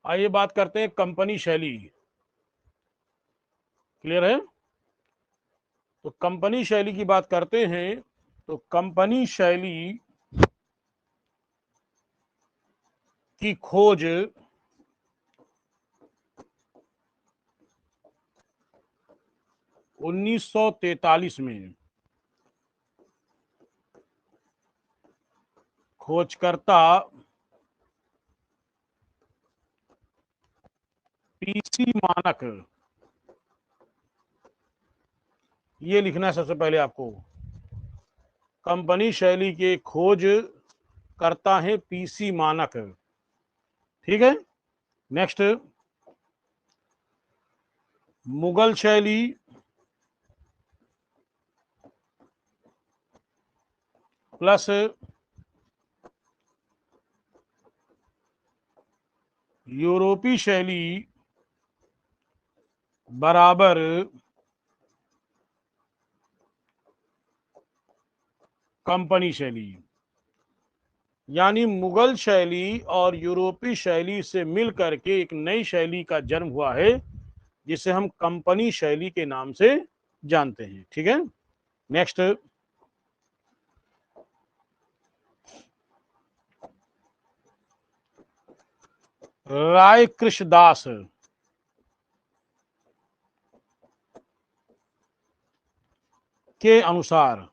आइए बात करते हैं कंपनी शैली। क्लियर है? तो कंपनी शैली की बात करते हैं। तो कंपनी शैली की खोज 1943 में खोजकर्ता पीसी मानक, ये लिखना है सबसे पहले आपको। कंपनी शैली के खोज करता है पीसी मानक। ठीक है, नेक्स्ट, मुगल शैली प्लस यूरोपीय शैली बराबर कंपनी शैली। यानी मुगल शैली और यूरोपीय शैली से मिल करके एक नई शैली का जन्म हुआ है, जिसे हम कंपनी शैली के नाम से जानते हैं। ठीक है, नेक्स्ट, राय कृष्णदास के अनुसार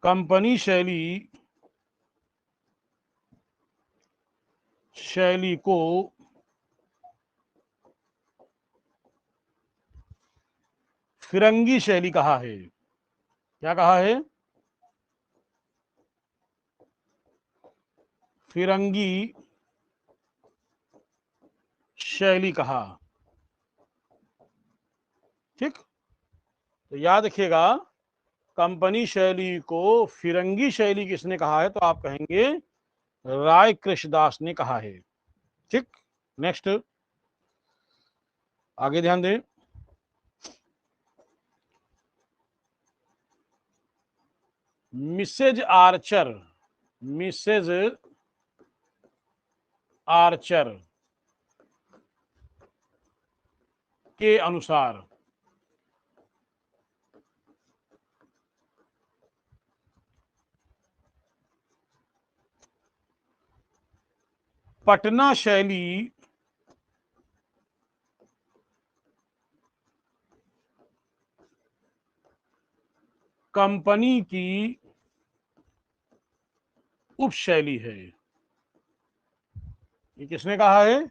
कंपनी शैली को फिरंगी शैली कहा है। क्या कहा है? फिरंगी शैली कहा। ठीक, तो याद रखिएगा, कंपनी शैली को फिरंगी शैली किसने कहा है? तो आप कहेंगे राय कृष्णदास ने कहा है। ठीक, नेक्स्ट, आगे ध्यान दें। मिसेज आर्चर के अनुसार पटना शैली कंपनी की उपशैली है। ये किसने कहा है?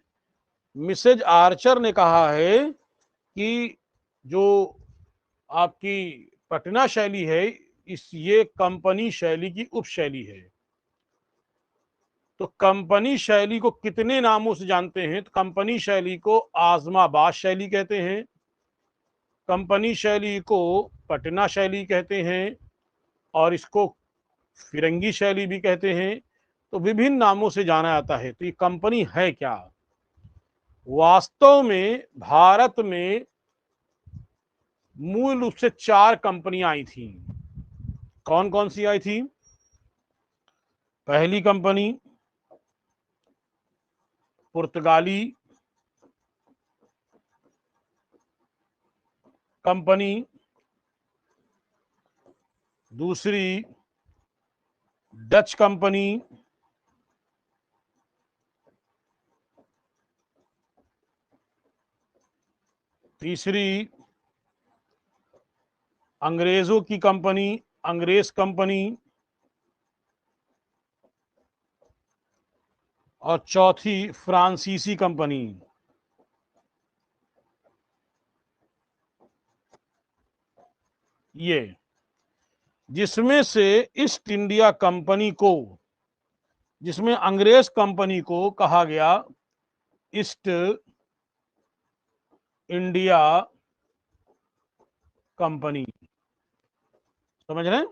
मिसेज आर्चर ने कहा है कि जो आपकी पटना शैली है, ये कंपनी शैली की उपशैली है। तो कंपनी शैली को कितने नामों से जानते हैं? तो कंपनी शैली को आजमाबाद शैली कहते हैं, कंपनी शैली को पटना शैली कहते हैं, और इसको फिरंगी शैली भी कहते हैं। तो विभिन्न नामों से जाना जाता है। तो ये कंपनी है क्या? वास्तव में भारत में मूल रूप से 4 कंपनियां आई थी। कौन कौन सी आई थी? पहली कंपनी पुर्तगाली कंपनी, दूसरी डच कंपनी, तीसरी अंग्रेजों की कंपनी, अंग्रेज कंपनी, और चौथी फ्रांसीसी कंपनी। ये, जिसमें से ईस्ट इंडिया कंपनी को, जिसमें अंग्रेज कंपनी को कहा गया ईस्ट इंडिया कंपनी। समझ रहे हैं?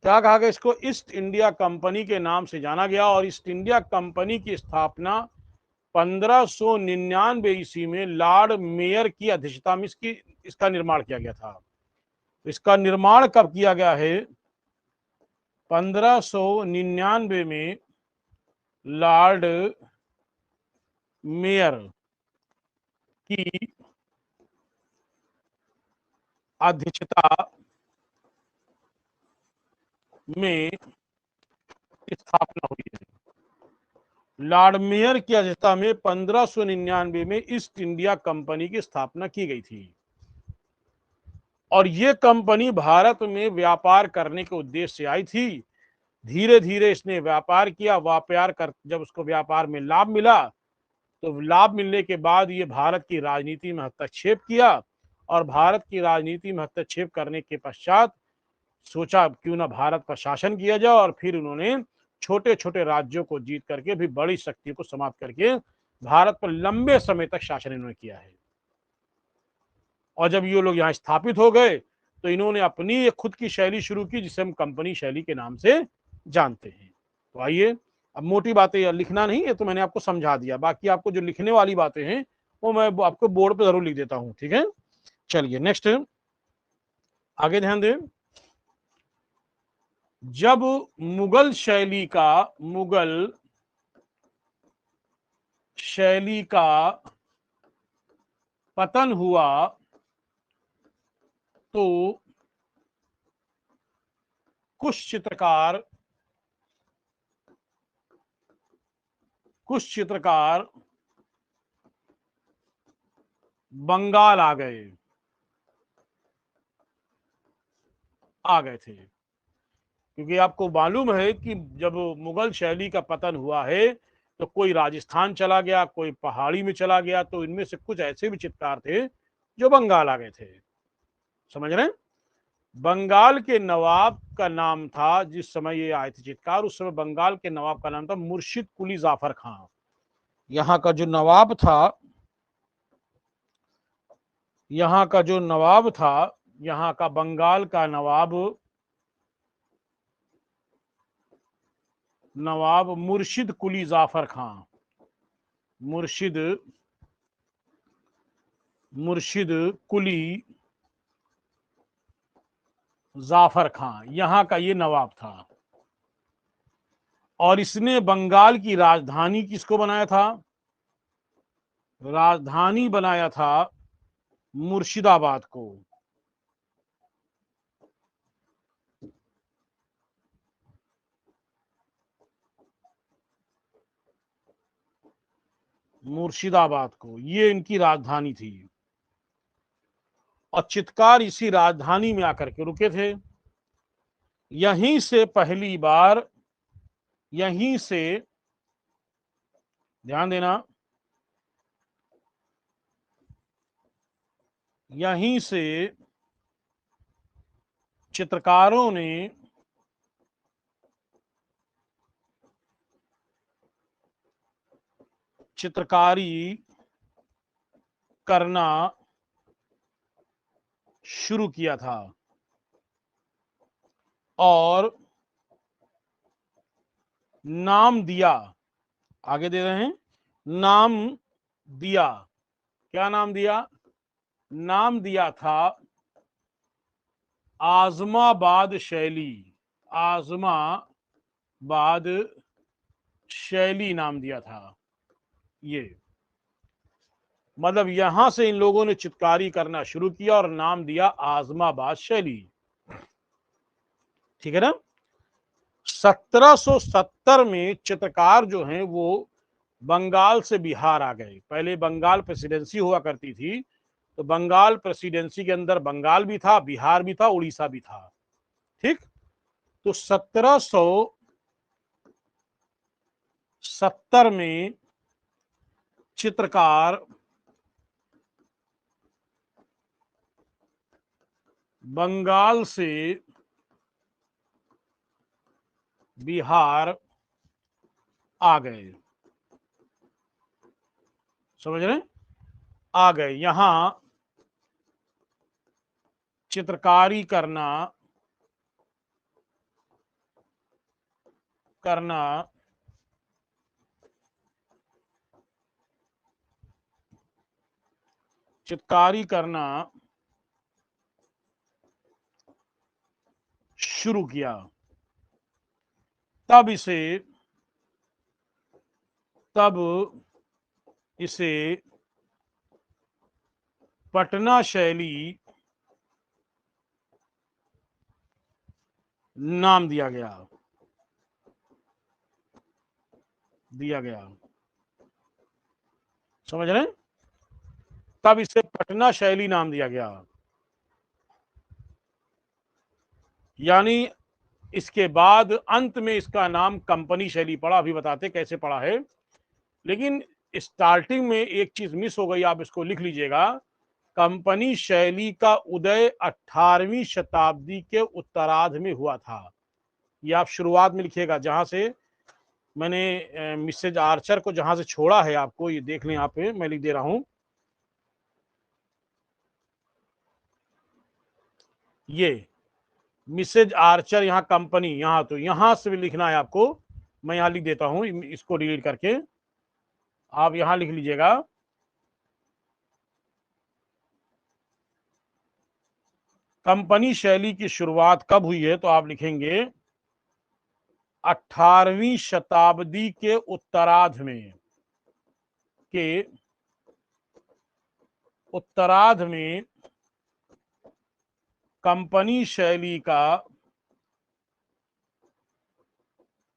क्या कहा गया? इसको ईस्ट इंडिया कंपनी के नाम से जाना गया। और ईस्ट इंडिया कंपनी की स्थापना 1599 ईस्वी में लॉर्ड मेयर की अध्यक्षता में, इसकी इसका निर्माण किया गया था। इसका निर्माण कब किया गया है? 1599 में लॉर्ड मेयर की अध्यक्षता में स्थापना हुई है। लॉर्ड मेयर की अध्यक्षता में 1599 में ईस्ट इंडिया कंपनी की स्थापना की गई थी और यह कंपनी भारत में व्यापार करने के उद्देश्य से आई थी। धीरे धीरे इसने व्यापार किया, व्यापार कर जब उसको व्यापार में लाभ मिला तो लाभ मिलने के बाद ये भारत की राजनीति में हस्तक्षेप किया और भारत की राजनीति में हस्तक्षेप करने के पश्चात सोचा क्यों ना भारत पर शासन किया जाए और फिर उन्होंने छोटे छोटे राज्यों को जीत करके भी बड़ी शक्ति को समाप्त करके भारत पर लंबे समय तक शासन इन्होंने किया है। और जब ये लोग यहाँ स्थापित हो गए तो इन्होंने अपनी एक खुद की शैली शुरू की जिसे हम कंपनी शैली के नाम से जानते हैं। तो आइए, अब मोटी बातें लिखना नहीं, ये तो मैंने आपको समझा दिया, बाकी आपको जो लिखने वाली बातें हैं वो मैं आपको बोर्ड पे जरूर लिख देता हूं, ठीक है। चलिए नेक्स्ट, आगे ध्यान दें। जब मुगल शैली का पतन हुआ तो कुछ चित्रकार बंगाल आ गए थे, क्योंकि आपको मालूम है कि जब मुगल शैली का पतन हुआ है तो कोई राजस्थान चला गया, कोई पहाड़ी में चला गया, तो इनमें से कुछ ऐसे भी चित्रकार थे जो बंगाल आ गए थे। समझ रहे हैं? बंगाल के नवाब का नाम था, जिस समय ये आए थे चित्रकार, उस समय बंगाल के नवाब का नाम था मुर्शिद कुली जाफर खां। यहाँ का जो नवाब था, यहाँ का बंगाल का नवाब मुर्शिद कुली जाफर खां, मुर्शिद कुली जाफर खां यहाँ का ये नवाब था। और इसने बंगाल की राजधानी किसको बनाया था? राजधानी बनाया था मुर्शिदाबाद को। ये इनकी राजधानी थी और चित्रकार इसी राजधानी में आकर के रुके थे। यहीं से पहली बार, यहीं से ध्यान देना, यहीं से चित्रकारों ने चित्रकारी करना शुरू किया था और नाम दिया, आगे दे रहे हैं, नाम दिया, क्या नाम दिया? नाम दिया था आजमाबाद शैली। आजमाबाद शैली नाम दिया था। ये मतलब यहां से इन लोगों ने चित्रकारी करना शुरू किया और नाम दिया आजमाबाद शैली, ठीक है ना। 1770 में चित्रकार जो हैं वो बंगाल से बिहार आ गए। पहले बंगाल प्रेसिडेंसी हुआ करती थी, तो बंगाल प्रेसिडेंसी के अंदर बंगाल भी था, बिहार भी था, उड़ीसा भी था, ठीक। तो 1770 में चित्रकार बंगाल से बिहार आ गए, समझ रहे हैं? आ गए, यहां चित्रकारी करना चित्रकारी करना शुरू किया, तब इसे पटना शैली नाम दिया गया। समझ रहे हैं? तब इसे पटना शैली नाम दिया गया। यानी इसके बाद अंत में इसका नाम कंपनी शैली पड़ा। अभी बताते कैसे पड़ा है, लेकिन स्टार्टिंग में एक चीज मिस हो गई, आप इसको लिख लीजिएगा। कंपनी शैली का उदय 18वीं शताब्दी के उत्तरार्ध में हुआ था। ये आप शुरुआत में लिखिएगा, जहां से मैंने मिसेज आर्चर को जहां से छोड़ा है, आपको ये देख लें। यहाँ पे मैं लिख दे रहा हूं, ये मिसेज आर्चर, यहाँ कंपनी, यहाँ तो यहां से भी लिखना है आपको। मैं यहां लिख देता हूं, इसको डिलीट करके आप यहां लिख लीजिएगा। कंपनी शैली की शुरुआत कब हुई है, तो आप लिखेंगे 18वीं शताब्दी के उत्तरार्ध में कंपनी शैली का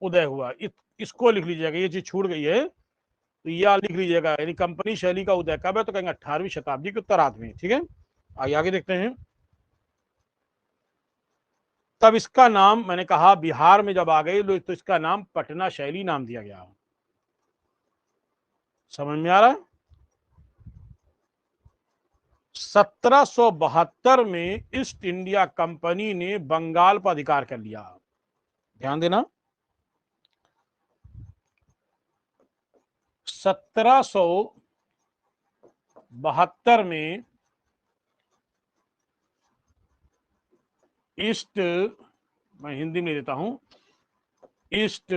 उदय हुआ। इसको लिख लीजिएगा, ये चीज छूट गई है तो यह लिख लीजिएगा। यानी कंपनी शैली का उदय कब है, तो कहेंगे 18वीं शताब्दी के उत्तरार्ध में। ठीक है, आइए आगे देखते हैं। तब इसका नाम, मैंने कहा बिहार में जब आ गई तो इसका नाम पटना शैली नाम दिया गया। समझ में आ रहा है? 1772 में ईस्ट इंडिया कंपनी ने बंगाल पर अधिकार कर लिया। ध्यान देना, 1772 में ईस्ट, मैं हिंदी में देता हूं, ईस्ट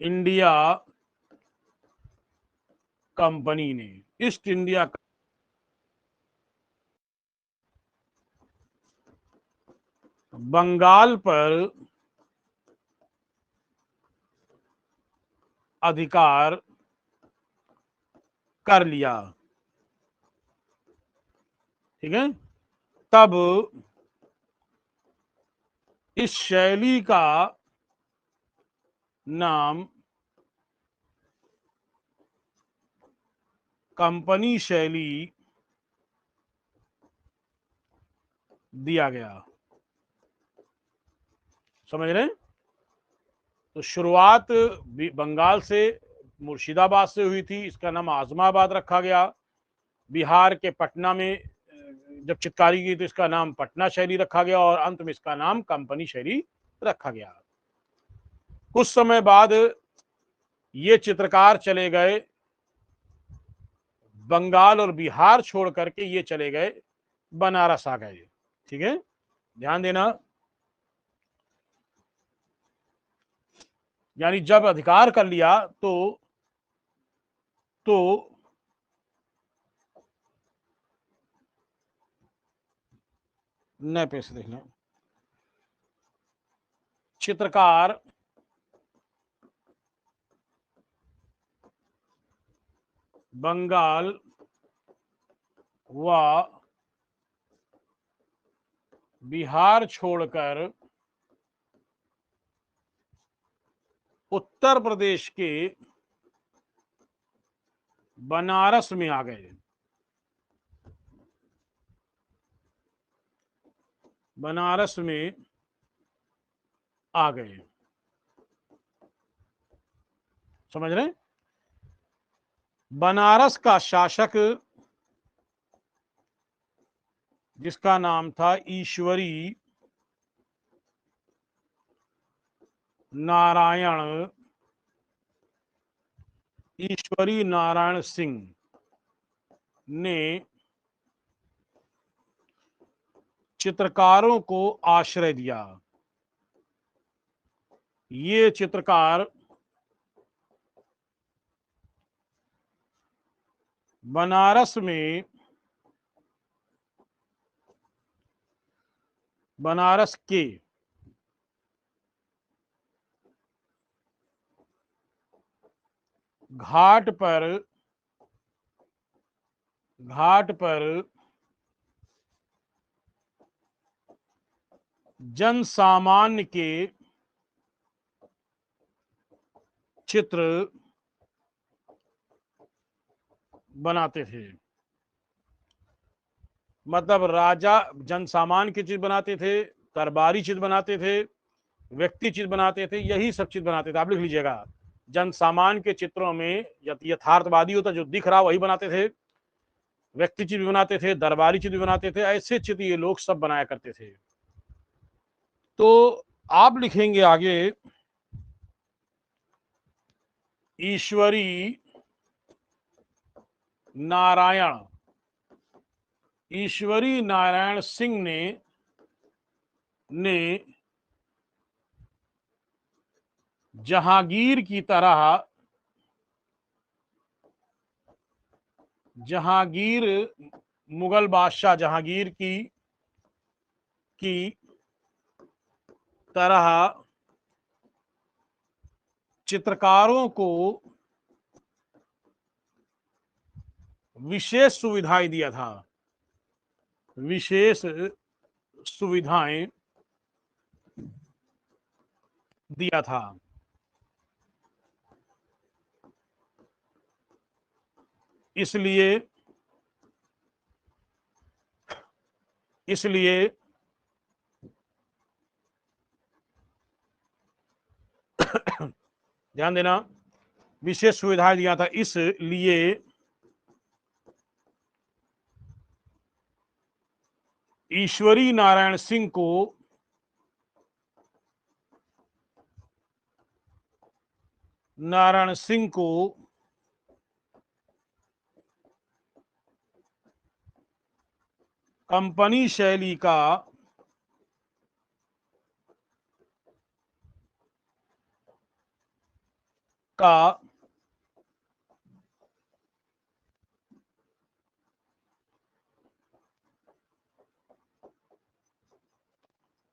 इंडिया कंपनी ने ईस्ट इंडिया बंगाल पर अधिकार कर लिया। ठीक है, तब इस शैली का नाम कंपनी शैली दिया गया। समझ रहे हैं? तो शुरुआत बंगाल से, मुर्शिदाबाद से हुई थी। इसका नाम आजमाबाद रखा गया। बिहार के पटना में जब चित्रकारी की तो इसका नाम पटना शैली रखा गया, और अंत में इसका नाम कंपनी शैली रखा गया। कुछ समय बाद ये चित्रकार चले गए बंगाल और बिहार छोड़ करके, ये चले गए बनारस आ गए। ठीक है, ध्यान देना। यानी जब अधिकार कर लिया तो नए पैसे देख लें। चित्रकार बंगाल व बिहार छोड़कर उत्तर प्रदेश के बनारस में आ गए। बनारस में आ गए। समझ रहे हैं? बनारस का शासक, जिसका नाम था नारायण ईश्वरी नारायण सिंह ने चित्रकारों को आश्रय दिया। ये चित्रकार बनारस में बनारस के घाट पर जन सामान्य के चित्र बनाते थे। मतलब राजा जन सामान्य की चीज बनाते थे, दरबारी चीज बनाते थे, व्यक्ति चीज बनाते थे, यही सब चीज बनाते थे। आप लिख लीजिएगा, जन सामान्य के चित्रों में यथार्थवादी होता जो दिख रहा वही बनाते थे, व्यक्ति चित्र भी बनाते थे, दरबारी चित्र भी बनाते थे, ऐसे चित्र ये लोग सब बनाया करते थे। तो आप लिखेंगे आगे, ईश्वरी नारायण सिंह ने जहांगीर मुगल बादशाह जहांगीर की तरह चित्रकारों को विशेष सुविधाएं दिया था। इसलिए ध्यान देना, विशेष सुविधाएं दिया था, इसलिए ईश्वरी नारायण सिंह को कंपनी शैली का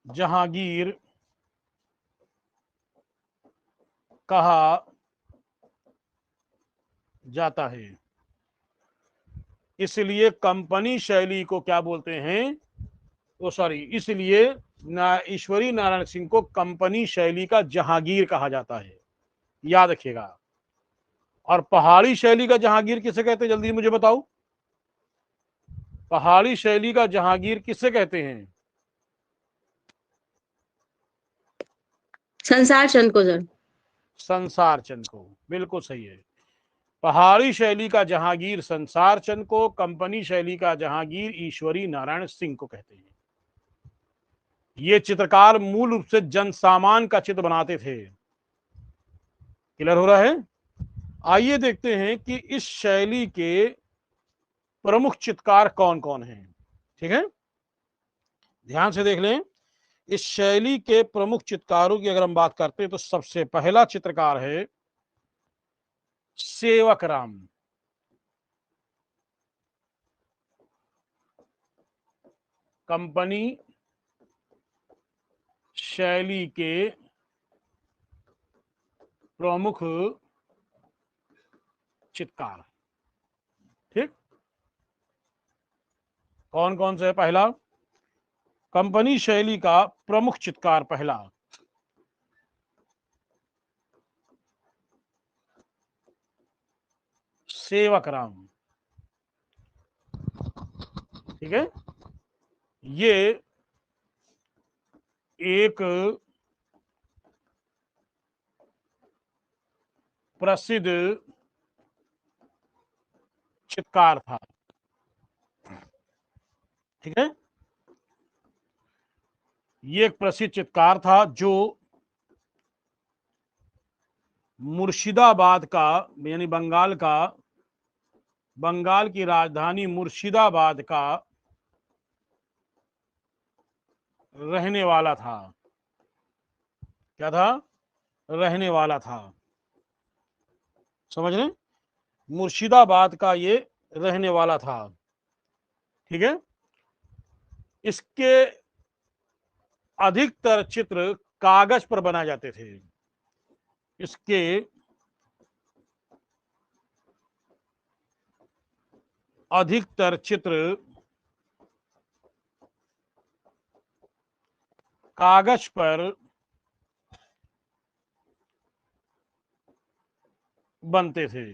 जहांगीर कहा जाता है। इसलिए कंपनी शैली को क्या बोलते हैं, इसलिए ईश्वरी नारायण सिंह को कंपनी शैली का जहांगीर कहा जाता है, याद रखिएगा। और पहाड़ी शैली का जहांगीर किसे कहते हैं, जल्दी मुझे बताओ। पहाड़ी शैली का जहांगीर किसे कहते हैं? संसार चंद को सर। संसार चंद को, बिल्कुल सही है। पहाड़ी शैली का जहांगीर संसार चंद को, कंपनी शैली का जहांगीर ईश्वरी नारायण सिंह को कहते हैं। ये चित्रकार मूल रूप से जनसामान्य का चित्र बनाते थे। क्लियर हो रहा है? आइए देखते हैं कि इस शैली के प्रमुख चित्रकार कौन कौन हैं। ठीक है, ध्यान से देख लें। इस शैली के प्रमुख चित्रकारों की अगर हम बात करते हैं तो सबसे पहला चित्रकार है सेवक राम। कंपनी शैली के प्रमुख चित्रकार। ठीक, कौन कौन से? पहला, कंपनी शैली का प्रमुख चित्रकार पहला सेवक राम। ठीक है, ये एक प्रसिद्ध चित्रकार था। ठीक है, ये एक प्रसिद्ध चित्रकार था जो मुर्शिदाबाद का, यानी बंगाल की राजधानी मुर्शिदाबाद का रहने वाला था। क्या था? रहने वाला था। समझ रहे? मुर्शिदाबाद का ये रहने वाला था। ठीक है, इसके अधिकतर चित्र कागज पर बनाए जाते थे। इसके अधिकतर चित्र कागज पर बनते थे।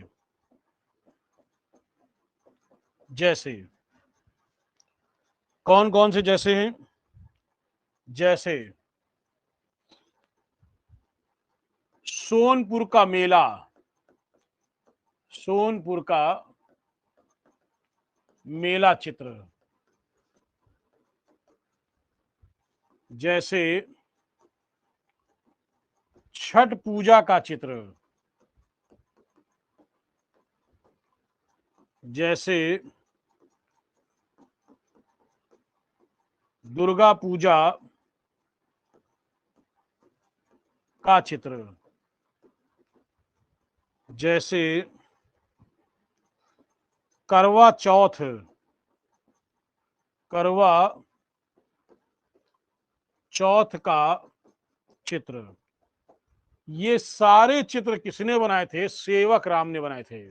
जैसे कौन कौन से जैसे हैं? जैसे सोनपुर का मेला, सोनपुर का मेला चित्र। जैसे छठ पूजा का चित्र। जैसे दुर्गा पूजा का चित्र। जैसे करवा चौथ, करवा चौथ का चित्र। ये सारे चित्र किसने बनाए थे? सेवक राम ने बनाए थे।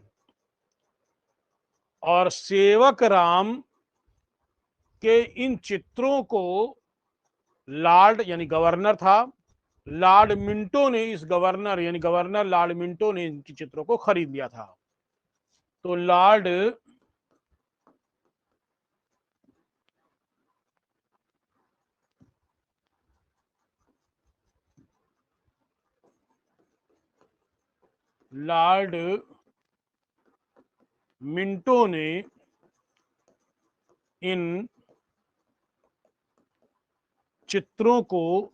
और सेवक राम के इन चित्रों को लॉर्ड यानी गवर्नर था, लॉर्ड मिंटो ने, इस गवर्नर यानी गवर्नर लॉर्ड मिंटो ने इनकी चित्रों को खरीद लिया था। तो लॉर्ड मिंटो ने इन चित्रों को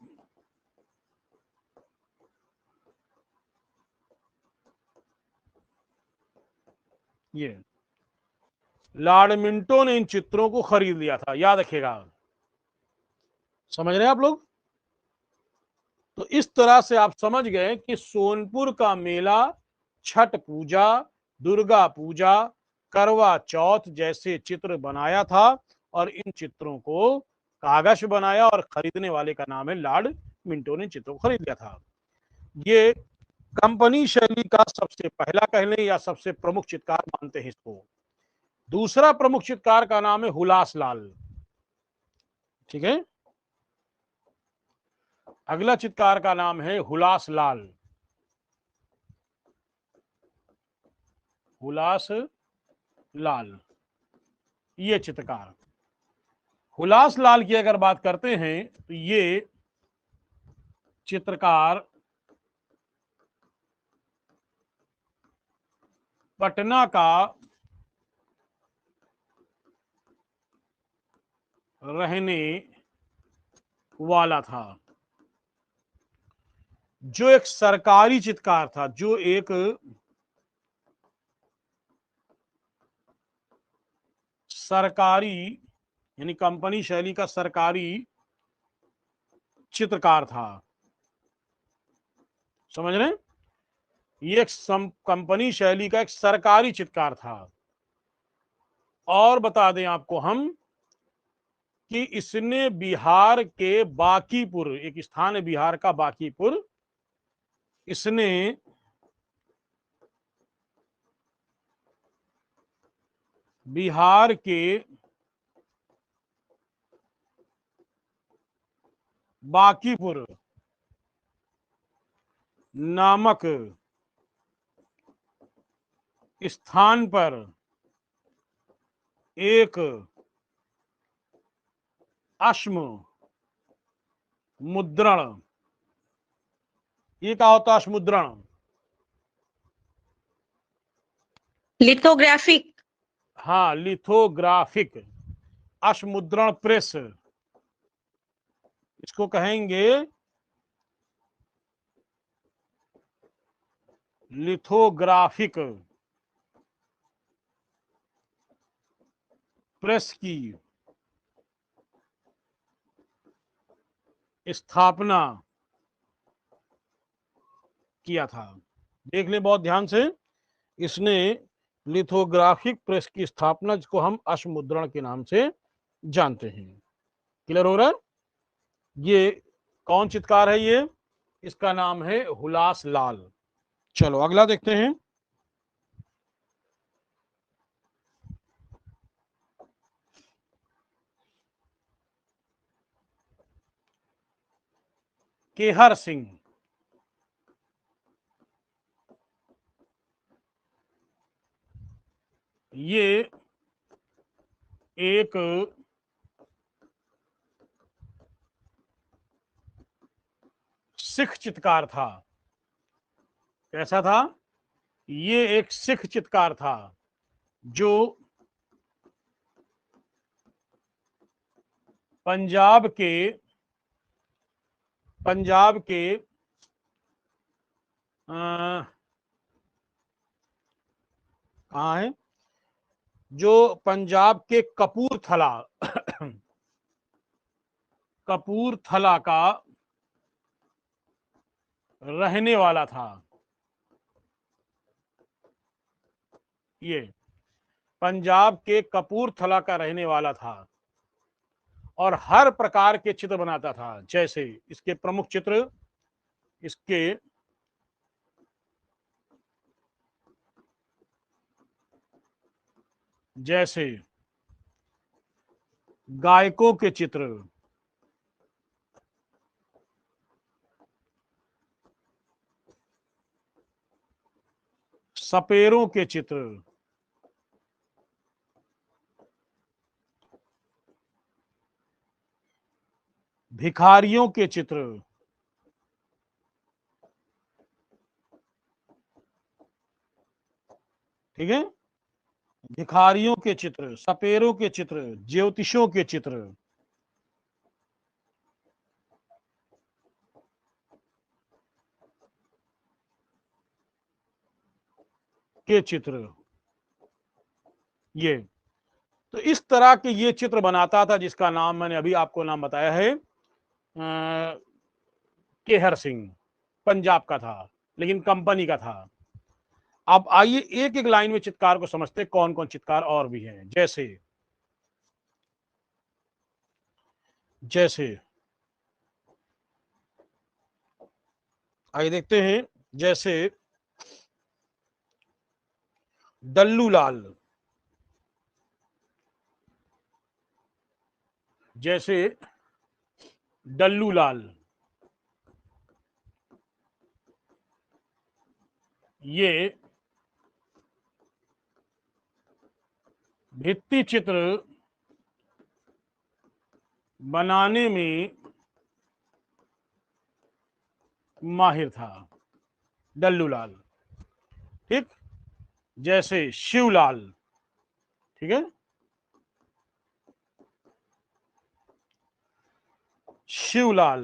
लॉर्ड मिंटो ने इन चित्रों को खरीद लिया था, याद रखिएगा। समझ रहे हैं आप लोग? तो इस तरह से आप समझ गए कि सोनपुर का मेला, छठ पूजा, दुर्गा पूजा, करवा चौथ जैसे चित्र बनाया था और इन चित्रों को कागज बनाया और खरीदने वाले का नाम है लॉर्ड मिंटो ने चित्रों को खरीद लिया था। ये कंपनी शैली का सबसे पहला कह लें या सबसे प्रमुख चित्रकार मानते हैं इसको। दूसरा प्रमुख चित्रकार का नाम है हुलास लाल। ठीक है, अगला चित्रकार का नाम है हुलास लाल। हुलास लाल ये चित्रकार। हुलास लाल की अगर बात करते हैं तो ये चित्रकार पटना का रहने वाला था, जो एक सरकारी चित्रकार था, जो एक सरकारी यानी कंपनी शैली का सरकारी चित्रकार था। समझ रहे हैं? ये एक कंपनी शैली का एक सरकारी चित्रकार था। और बता दें आपको हम कि इसने बिहार के बांकीपुर, एक स्थान है बिहार का बांकीपुर, इसने बिहार के बांकीपुर नामक स्थान पर एक अश्म मुद्रण, ये क्या होता है अश्मुद्रण? लिथोग्राफिक। हाँ, लिथोग्राफिक अश्मुद्रण प्रेस, इसको कहेंगे लिथोग्राफिक प्रेस की स्थापना किया था। देख लें बहुत ध्यान से, इसने लिथोग्राफिक प्रेस की स्थापना, जिसको हम अश्मुद्रण के नाम से जानते हैं। क्लियर हो रहा है? ये कौन चित्रकार है ये? इसका नाम है हुलास लाल। चलो अगला देखते हैं। केहर सिंह। ये एक सिख चित्रकार था। कैसा था? ये एक सिख चित्रकार था जो पंजाब के कहाँ है, जो पंजाब के कपूरथला का रहने वाला था। ये पंजाब के कपूरथला का रहने वाला था और हर प्रकार के चित्र बनाता था। जैसे इसके प्रमुख चित्र, इसके जैसे गायकों के चित्र, सपेरों के चित्र, भिखारियों के चित्र, ठीक है, भिखारियों के चित्र, सपेरों के चित्र, ज्योतिषों के चित्र, ये तो इस तरह के ये चित्र बनाता था, जिसका नाम मैंने अभी आपको नाम बताया है, केहर सिंह। पंजाब का था लेकिन कंपनी का था। अब आइए एक एक लाइन में चित्रकार को समझते हैं, कौन कौन चित्रकार और भी हैं। जैसे जैसे आइए देखते हैं। जैसे डल्लू लाल, जैसे डल्लू लाल, ये भित्ति चित्र बनाने में माहिर था, डल्लू लाल। ठीक, जैसे शिवलाल, ठीक है, शिवलाल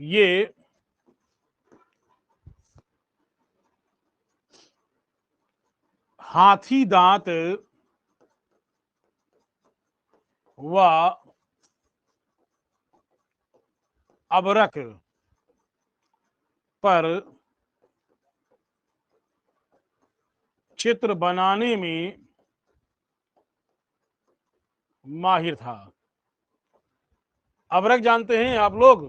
ये हाथी दांत व अबरक पर चित्र बनाने में माहिर था। अबरक जानते हैं आप लोग?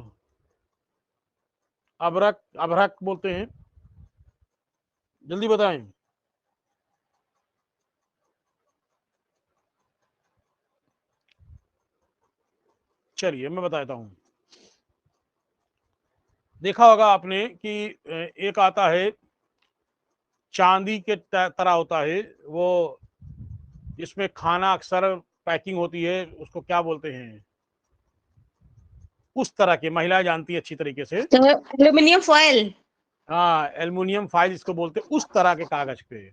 अबरक, अबरक बोलते हैं, जल्दी बताएं। चलिए मैं बताता हूं। देखा होगा आपने कि एक आता है, चांदी के तरह होता है वो, जिसमें खाना अक्सर पैकिंग होती है, उसको क्या बोलते हैं? उस तरह के, महिलाएं जानती है अच्छी तरीके से। तो एल्यूमिनियम फॉयल। हाँ, एल्युमिनियम फाइल इसको बोलते हैं। उस तरह के कागज पे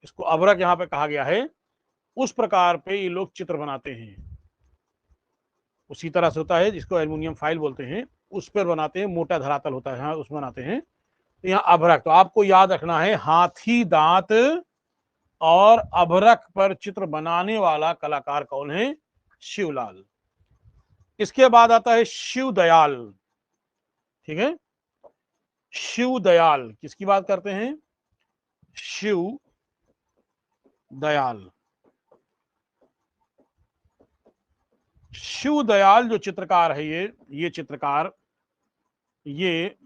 इसको अबरक यहाँ पे कहा गया है। उस प्रकार पे ये लोग चित्र बनाते हैं। उसी तरह से होता है, जिसको एल्युमिनियम फाइल बोलते हैं, उस पर बनाते हैं। मोटा धरातल होता है, हाँ, उसमें बनाते हैं। तो यहाँ अभ्रक, तो आपको याद रखना है, हाथी दांत और अभ्रक पर चित्र बनाने वाला कलाकार कौन है? शिवलाल। इसके बाद आता है शिव दयाल। ठीक है, शिव दयाल किसकी बात करते हैं? शिव दयाल। शिव दयाल जो चित्रकार है, ये चित्रकार, ये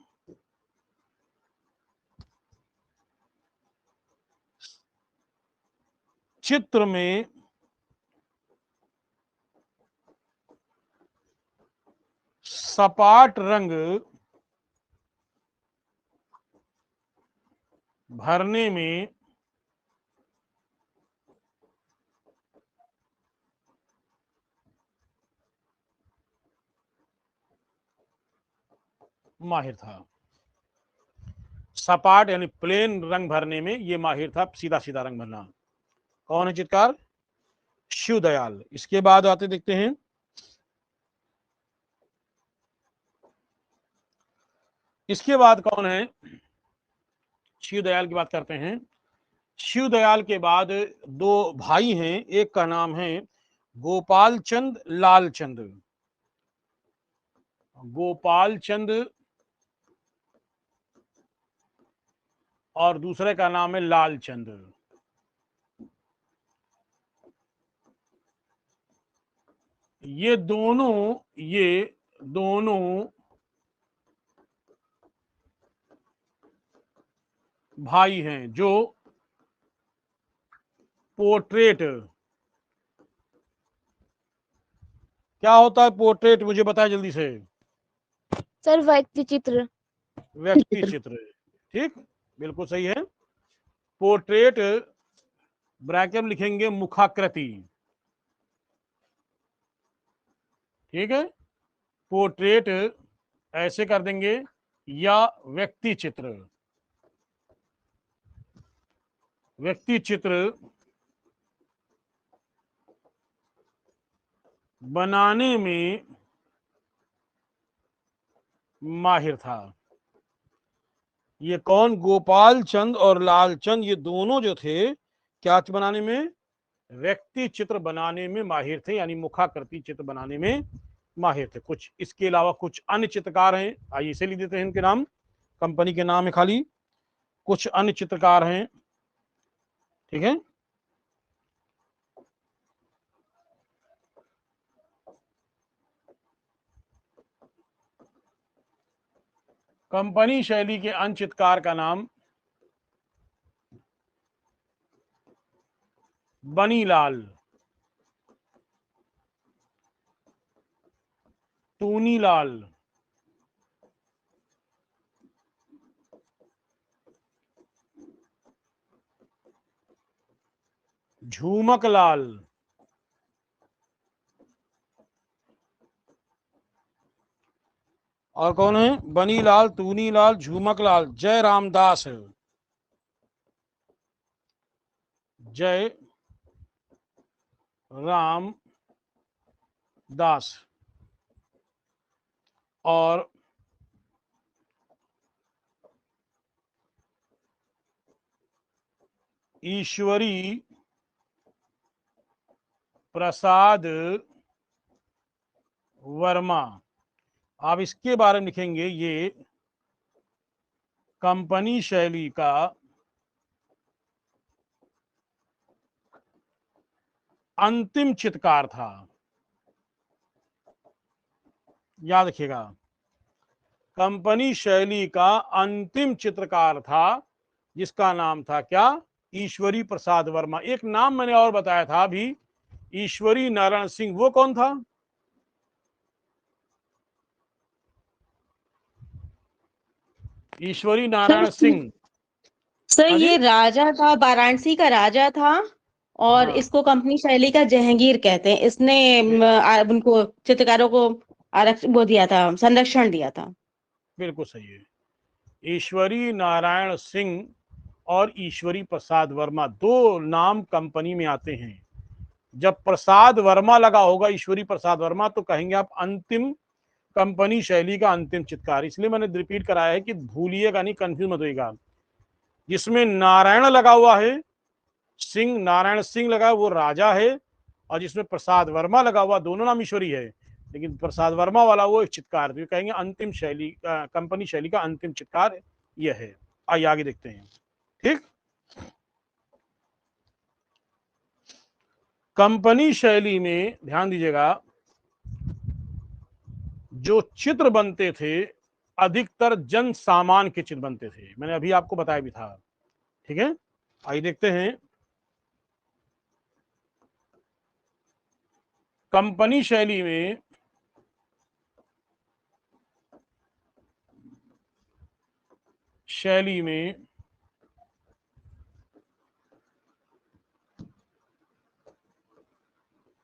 चित्र में सपाट रंग भरने में माहिर था। सपाट यानी प्लेन रंग भरने में ये माहिर था, सीधा सीधा रंग भरना। कौन है चित्रकार? शिव दयाल। इसके बाद आते देखते हैं, इसके बाद कौन है? शिव दयाल की बात करते हैं। शिव दयाल के बाद दो भाई हैं, एक का नाम है गोपाल चंद लालचंद। गोपाल चंद और दूसरे का नाम है लालचंद। ये दोनों भाई हैं जो पोर्ट्रेट, क्या होता है पोर्ट्रेट, मुझे बताए जल्दी से। सर व्यक्ति चित्र। व्यक्ति चित्र, ठीक, बिल्कुल सही है। पोर्ट्रेट ब्रैकेट में लिखेंगे मुखाकृति, ठीक है। पोर्ट्रेट ऐसे कर देंगे, या व्यक्ति चित्र। व्यक्ति चित्र बनाने में माहिर था। ये कौन? गोपाल चंद और लालचंद, ये दोनों जो थे क्या बनाने में? व्यक्ति चित्र बनाने में माहिर थे, यानी मुखाकृति चित्र बनाने में माहिर थे। कुछ इसके अलावा कुछ अन्य चित्रकार हैं, आइए इसे लिख देते हैं, इनके नाम, कंपनी के नाम है खाली। कुछ अन्य चित्रकार हैं, ठीक है। कंपनी शैली के अन्य चित्रकार का नाम बनीलाल, टूनीलाल, झूमकलाल, और कौन है? बनीलाल, टूनीलाल, झूमकलाल, जय रामदास, जय राम दास, और ईश्वरी प्रसाद वर्मा। आप इसके बारे में लिखेंगे, ये कंपनी शैली का अंतिम चित्रकार था। याद रखिएगा, कंपनी शैली का अंतिम चित्रकार था, जिसका नाम था क्या? ईश्वरी प्रसाद वर्मा। एक नाम मैंने और बताया था अभी, ईश्वरी नारायण सिंह। वो कौन था? ईश्वरी नारायण सिंह। सर हाँ जी, ये राजा था, वाराणसी का राजा था, और हाँ, इसको कंपनी शैली का जहांगीर कहते हैं। इसने उनको चित्रकारों को आरक्षण वो दिया था, संरक्षण दिया था। बिल्कुल सही है। ईश्वरी नारायण सिंह और ईश्वरी प्रसाद वर्मा, दो नाम कंपनी में आते हैं। जब प्रसाद वर्मा लगा होगा, ईश्वरी प्रसाद वर्मा, तो कहेंगे आप अंतिम, कंपनी शैली का अंतिम चित्रकार। इसलिए मैंने रिपीट कराया है कि भूलिएगा नहीं, कंफ्यूज मत होइएगा। जिसमें नारायण लगा हुआ है, सिंह, नारायण सिंह लगा, वो राजा है, और जिसमें प्रसाद वर्मा लगा हुआ, दोनों नाम ईश्वरी है, लेकिन प्रसाद वर्मा वाला वो एक चित्रकार, तो कहेंगे अंतिम शैली, कंपनी शैली का अंतिम चित्रकार यह है। आइए आगे देखते हैं, ठीक। कंपनी शैली में ध्यान दीजिएगा, जो चित्र बनते थे अधिकतर जन सामान के चित्र बनते थे। मैंने अभी आपको बताया भी था। ठीक है, आइए देखते हैं। कंपनी शैली में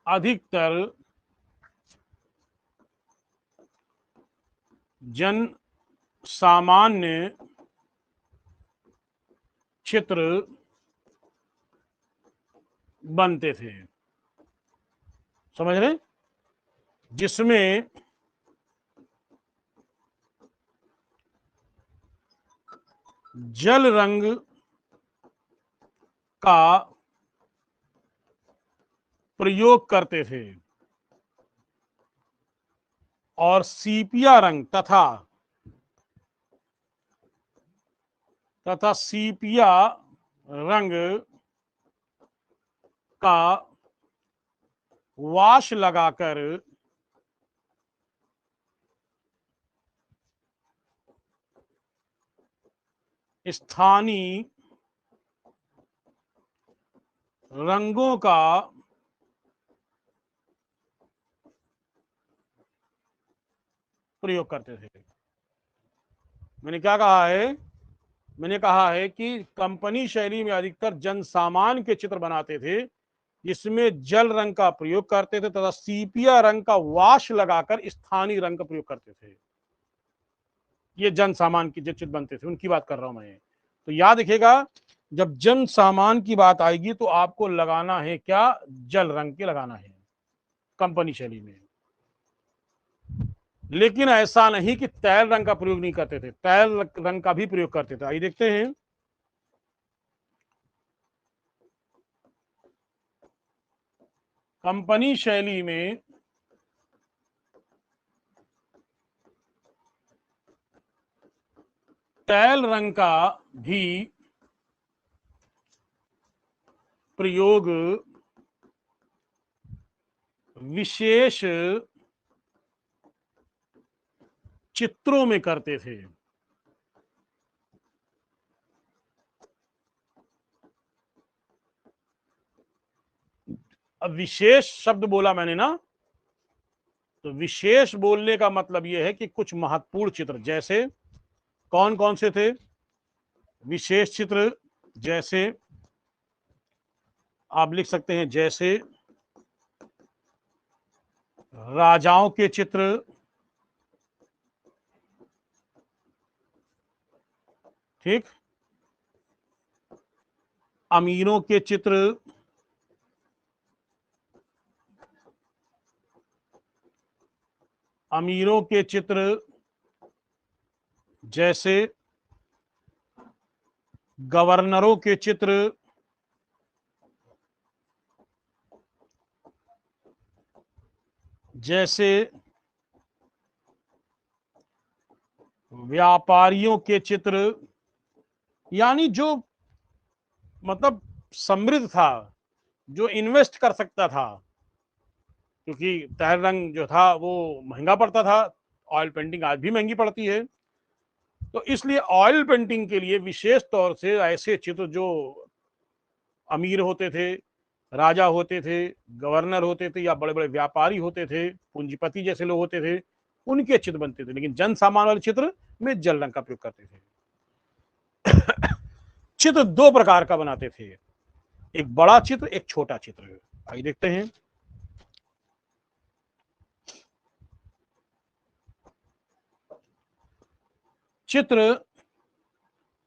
अधिकतर जन सामान्य चित्र बनते थे। समझ रहे? जिसमें जल रंग का प्रयोग करते थे और सीपिया रंग तथा सीपिया रंग का वाश लगाकर स्थानीय रंगों का प्रयोग करते थे। मैंने क्या कहा है? मैंने कहा है कि कंपनी शैली में अधिकतर जन सामान के चित्र बनाते थे, जिसमें जल रंग का प्रयोग करते थे तथा सीपिया रंग का वाश लगाकर स्थानीय रंग का प्रयोग करते थे। ये जन सामान की जो चित्र बनते थे उनकी बात कर रहा हूं मैं। तो याद रखिएगा, जब जन सामान की बात आएगी तो आपको लगाना है क्या? जल रंग के लगाना है कंपनी शैली में। लेकिन ऐसा नहीं कि तैल रंग का प्रयोग नहीं करते थे, तैल रंग का भी प्रयोग करते थे। आइए देखते हैं। कंपनी शैली में तैल रंग का भी प्रयोग विशेष चित्रों में करते थे। अब विशेष शब्द बोला मैंने ना, तो विशेष बोलने का मतलब यह है कि कुछ महत्वपूर्ण चित्र, जैसे कौन कौन से थे विशेष चित्र? जैसे आप लिख सकते हैं, जैसे राजाओं के चित्र, ठीक, अमीरों के चित्र, अमीरों के चित्र जैसे गवर्नरों के चित्र, जैसे व्यापारियों के चित्र, यानी जो मतलब समृद्ध था, जो इन्वेस्ट कर सकता था, क्योंकि तैल रंग जो था वो महंगा पड़ता था। ऑयल पेंटिंग आज भी महंगी पड़ती है, तो इसलिए ऑयल पेंटिंग के लिए विशेष तौर से ऐसे चित्र जो अमीर होते थे, राजा होते थे, गवर्नर होते थे, या बड़े बड़े व्यापारी होते थे, पूंजीपति जैसे लोग होते थे, उनके चित्र बनते थे। लेकिन जन सामान वाले चित्र में जल रंग का प्रयोग करते थे। चित्र दो प्रकार का बनाते थे, एक बड़ा चित्र, एक छोटा चित्र। आइए देखते हैं। चित्र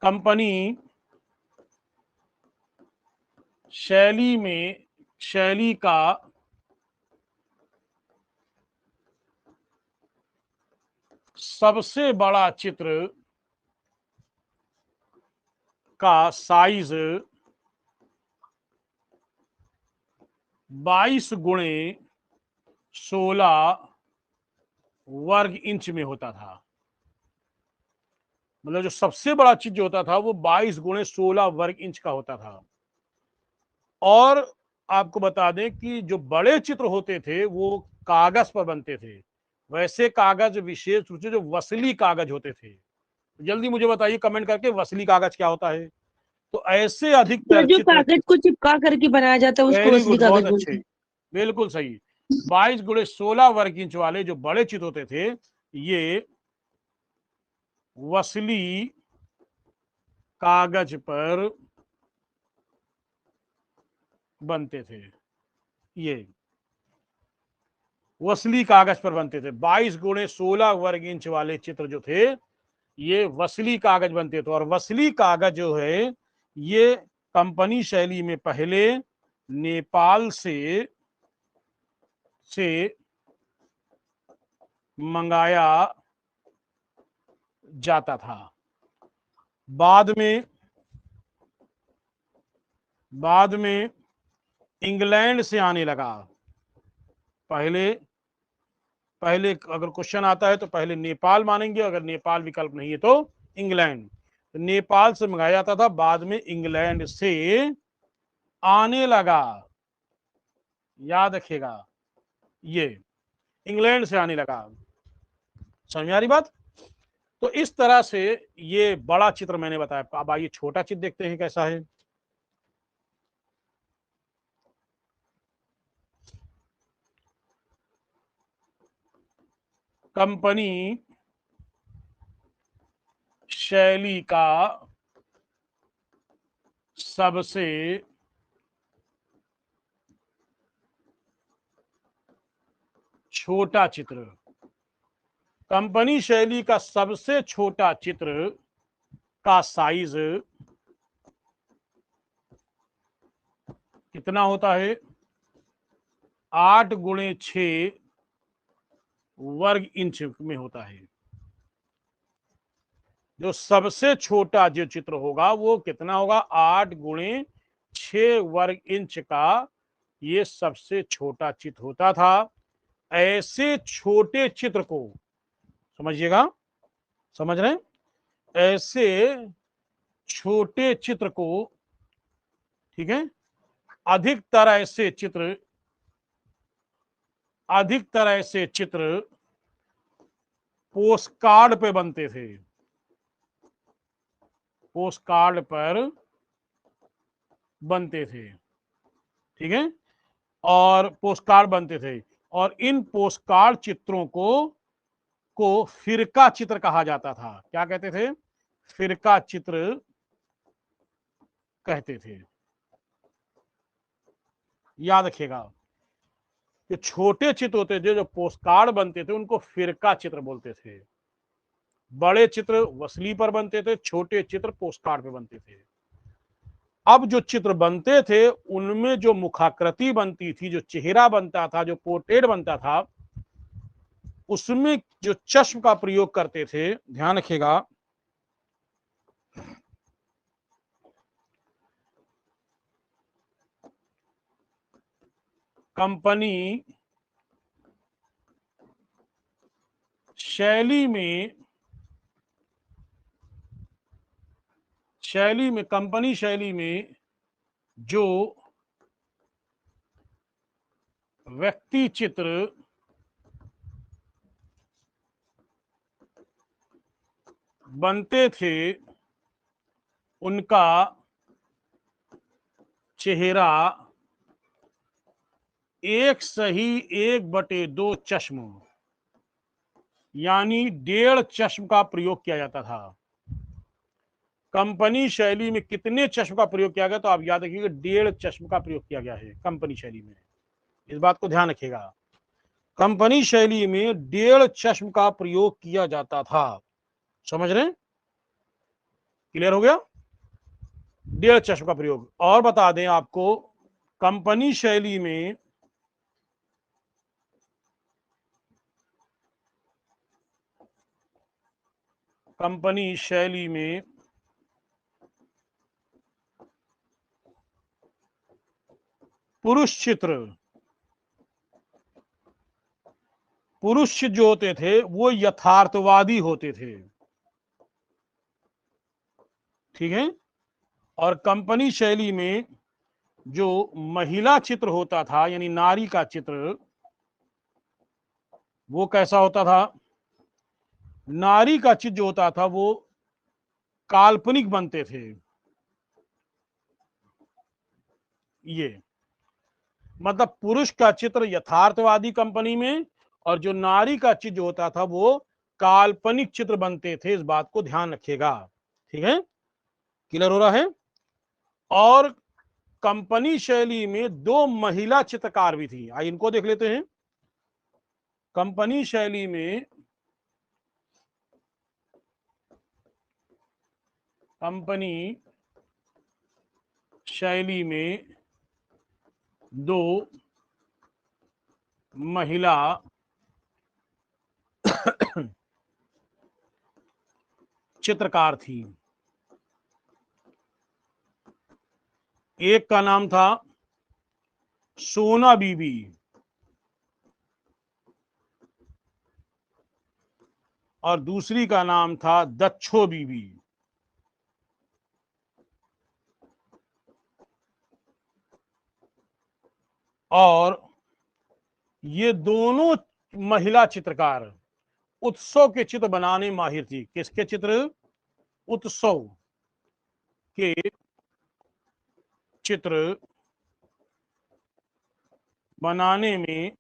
कंपनी शैली का सबसे बड़ा चित्र का साइज 22 गुणे 16 वर्ग इंच में होता था। मतलब जो सबसे बड़ा चित्र जो होता था वो 22 गुणे 16 वर्ग इंच का होता था। और आपको बता दें कि जो बड़े चित्र होते थे वो कागज पर बनते थे, वैसे कागज विशेष रूप से जो वसली कागज होते थे। जल्दी मुझे बताइए कमेंट करके, वसली कागज क्या होता है। तो ऐसे अधिकतर जो चित्र, कागज को चिपका करके बनाया जाता है उसको वेरी असली गुड, बहुत कागज अच्छे, बोलते हैं। बिल्कुल सही। 22 × 16 वर्ग इंच वाले जो बड़े चित्र होते थे, ये वसली कागज पर बनते थे। ये वसली कागज पर बनते थे। 22 × 16 वर्ग इंच वाले चित्र जो थे, ये वसली कागज बनते थे। और वसली कागज जो है, ये कंपनी शैली में पहले नेपाल से मंगाया जाता था। बाद में इंग्लैंड से आने लगा। पहले अगर क्वेश्चन आता है तो पहले नेपाल मानेंगे, अगर नेपाल विकल्प नहीं है तो इंग्लैंड। तो नेपाल से मंगाया जाता था, बाद में इंग्लैंड से आने लगा। याद रखिएगा, ये इंग्लैंड से आने लगा। समझ में आ रही बात। तो इस तरह से ये बड़ा चित्र मैंने बताया। अब आइए छोटा चित्र देखते हैं कैसा है। कंपनी शैली का सबसे छोटा चित्र, कंपनी शैली का सबसे छोटा चित्र का साइज कितना होता है? 8 × 6 वर्ग इंच में होता है। जो सबसे छोटा जो चित्र होगा वो कितना होगा? 8 × 6 वर्ग इंच का ये सबसे छोटा चित्र होता था। ऐसे छोटे चित्र को, समझिएगा, समझ रहे हैं? ऐसे छोटे चित्र को, ठीक है, अधिकतर ऐसे चित्र पोस्ट कार्ड पे बनते थे। पोस्ट कार्ड पर बनते थे, ठीक है, और पोस्ट कार्ड बनते थे। और इन पोस्ट कार्ड चित्रों को फिरका चित्र कहा जाता था। क्या कहते थे? फिरका चित्र कहते थे। याद रखिएगा, जो छोटे चित्र होते थे, जो पोस्ट कार्ड बनते थे, उनको फिरका चित्र बोलते थे। बड़े चित्र वसली पर बनते थे, छोटे चित्र पोस्ट कार्ड पे बनते थे। अब जो चित्र बनते थे उनमें जो मुखाकृति बनती थी, जो चेहरा बनता था, जो पोर्ट्रेट बनता था, उसमें जो चश्म का प्रयोग करते थे, ध्यान रखिएगा, कंपनी शैली में कंपनी शैली में जो व्यक्ति चित्र बनते थे उनका चेहरा 1:2 चश्म, यानी 1.5 चश्म का प्रयोग किया जाता था। कंपनी शैली में कितने चश्म का प्रयोग किया गया? तो आप याद रखिएगा, 1.5 चश्म का प्रयोग किया गया है कंपनी शैली में। इस बात को ध्यान रखिएगा, कंपनी शैली में 1.5 चश्म का प्रयोग किया जाता था। समझ रहे हैं? क्लियर हो गया? 1.5 चश्म का प्रयोग। और बता दें आपको, कंपनी शैली में पुरुष चित्र जो होते थे वो यथार्थवादी होते थे, ठीक है। और कंपनी शैली में जो महिला चित्र होता था, यानी नारी का चित्र, वो कैसा होता था? नारी का चित्र जो होता था वो काल्पनिक बनते थे। ये मतलब पुरुष का चित्र यथार्थवादी कंपनी में, और जो नारी का चित्र जो होता था वो काल्पनिक चित्र बनते थे। इस बात को ध्यान रखिएगा, ठीक है? क्लियर हो रहा है? और कंपनी शैली में दो महिला चित्रकार भी थी। आइए इनको देख लेते हैं। कंपनी शैली में दो महिला चित्रकार थी। एक का नाम था सोना बीबी, और दूसरी का नाम था दच्छो बीबी। और ये दोनों महिला चित्रकार उत्सव के चित्र बनाने में माहिर थी। किसके चित्र? उत्सव के चित्र बनाने में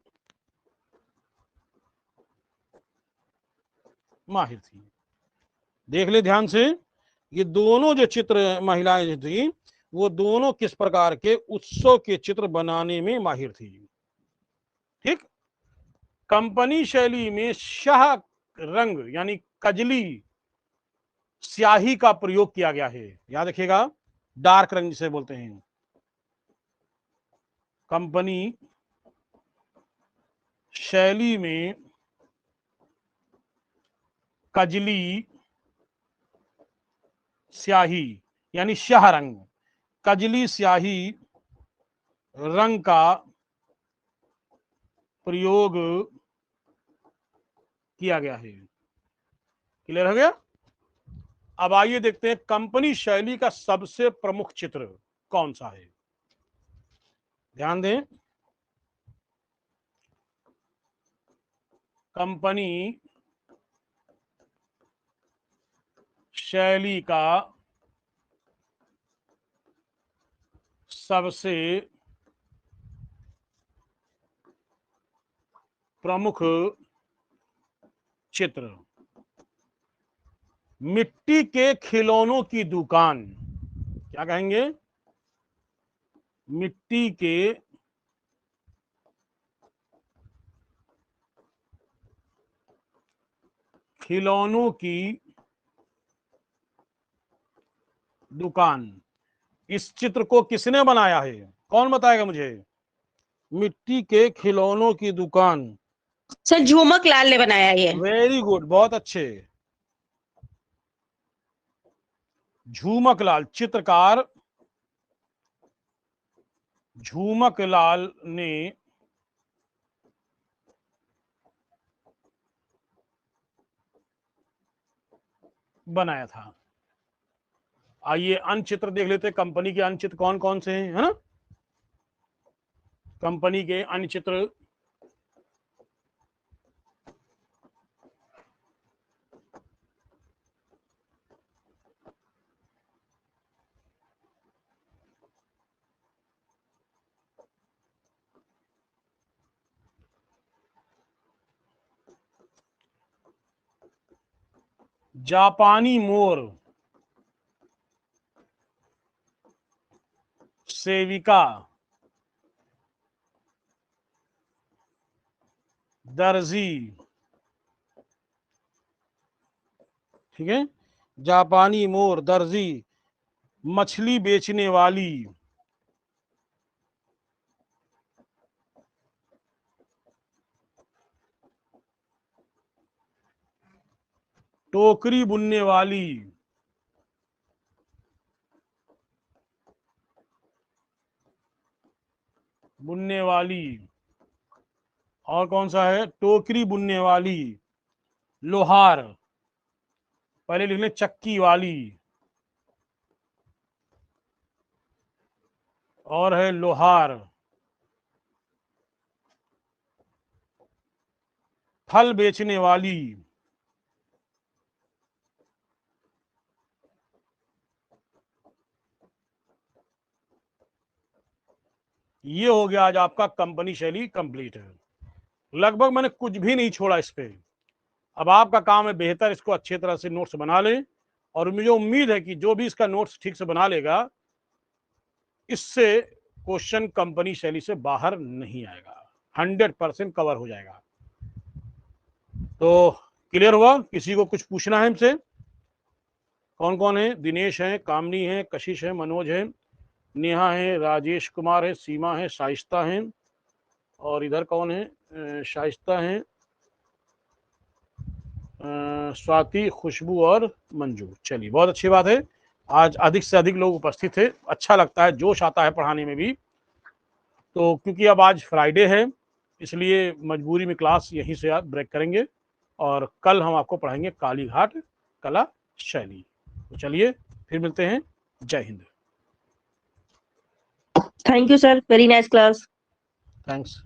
माहिर थी। देख ले ध्यान से, ये दोनों जो चित्र महिलाएं थी वो दोनों किस प्रकार के? उत्सव के चित्र बनाने में माहिर थी। ठीक। कंपनी शैली में शाह रंग यानी कजली स्याही का प्रयोग किया गया है। याद रखिएगा, डार्क रंग जिसे बोलते हैं। कंपनी शैली में कजली स्याही यानी शाह रंग, कजली स्याही रंग का प्रयोग किया गया है। क्लियर हो गया? अब आइए देखते हैं कंपनी शैली का सबसे प्रमुख चित्र कौन सा है। ध्यान दें, कंपनी शैली का सबसे प्रमुख चित्र मिट्टी के खिलौनों की दुकान। क्या कहेंगे? मिट्टी के खिलौनों की दुकान। इस चित्र को किसने बनाया है? कौन बताएगा मुझे? मिट्टी के खिलौनों की दुकान। सर झूमक लाल ने बनाया ये। वेरी गुड, बहुत अच्छे। झूमक लाल चित्रकार झूमक लाल ने बनाया था। आइए अन्य चित्र देख लेते हैं। कंपनी के अन्य चित्र कौन कौन से हैं, है ना? कंपनी के अन्य चित्र जापानी मोर, सेविका, दर्जी। ठीक है, जापानी मोर, दर्जी, मछली बेचने वाली, टोकरी बुनने वाली, बुनने वाली, और कौन सा है? टोकरी बुनने वाली, लोहार, पहले लिख लें चक्की वाली, और है लोहार, फल बेचने वाली, ये हो गया आज आपका कंपनी शैली कंप्लीट है। लगभग मैंने कुछ भी नहीं छोड़ा इस पे। अब आपका काम है बेहतर इसको अच्छी तरह से नोट्स बना लें, और मुझे उम्मीद है कि जो भी इसका नोट्स ठीक से बना लेगा, इससे क्वेश्चन कंपनी शैली से बाहर नहीं आएगा, 100% कवर हो जाएगा। तो क्लियर हुआ? किसी को कुछ पूछना है हमसे? कौन कौन है? दिनेश है, कामनी है, कशिश है, मनोज है, नेहा है, राजेश कुमार है, सीमा है, शाइस्ता है, और इधर कौन है? शाइस्ता है, स्वाति, खुशबू और मंजू। चलिए, बहुत अच्छी बात है, आज अधिक से अधिक लोग उपस्थित थे। अच्छा लगता है, जोश आता है पढ़ाने में भी। तो क्योंकि अब आज फ्राइडे है, इसलिए मजबूरी में क्लास यहीं से आप ब्रेक करेंगे, और कल हम आपको पढ़ाएंगे कालीघाट कला शैली। तो चलिए फिर मिलते हैं। जय Hind. Thank you sir, very nice class. Thanks.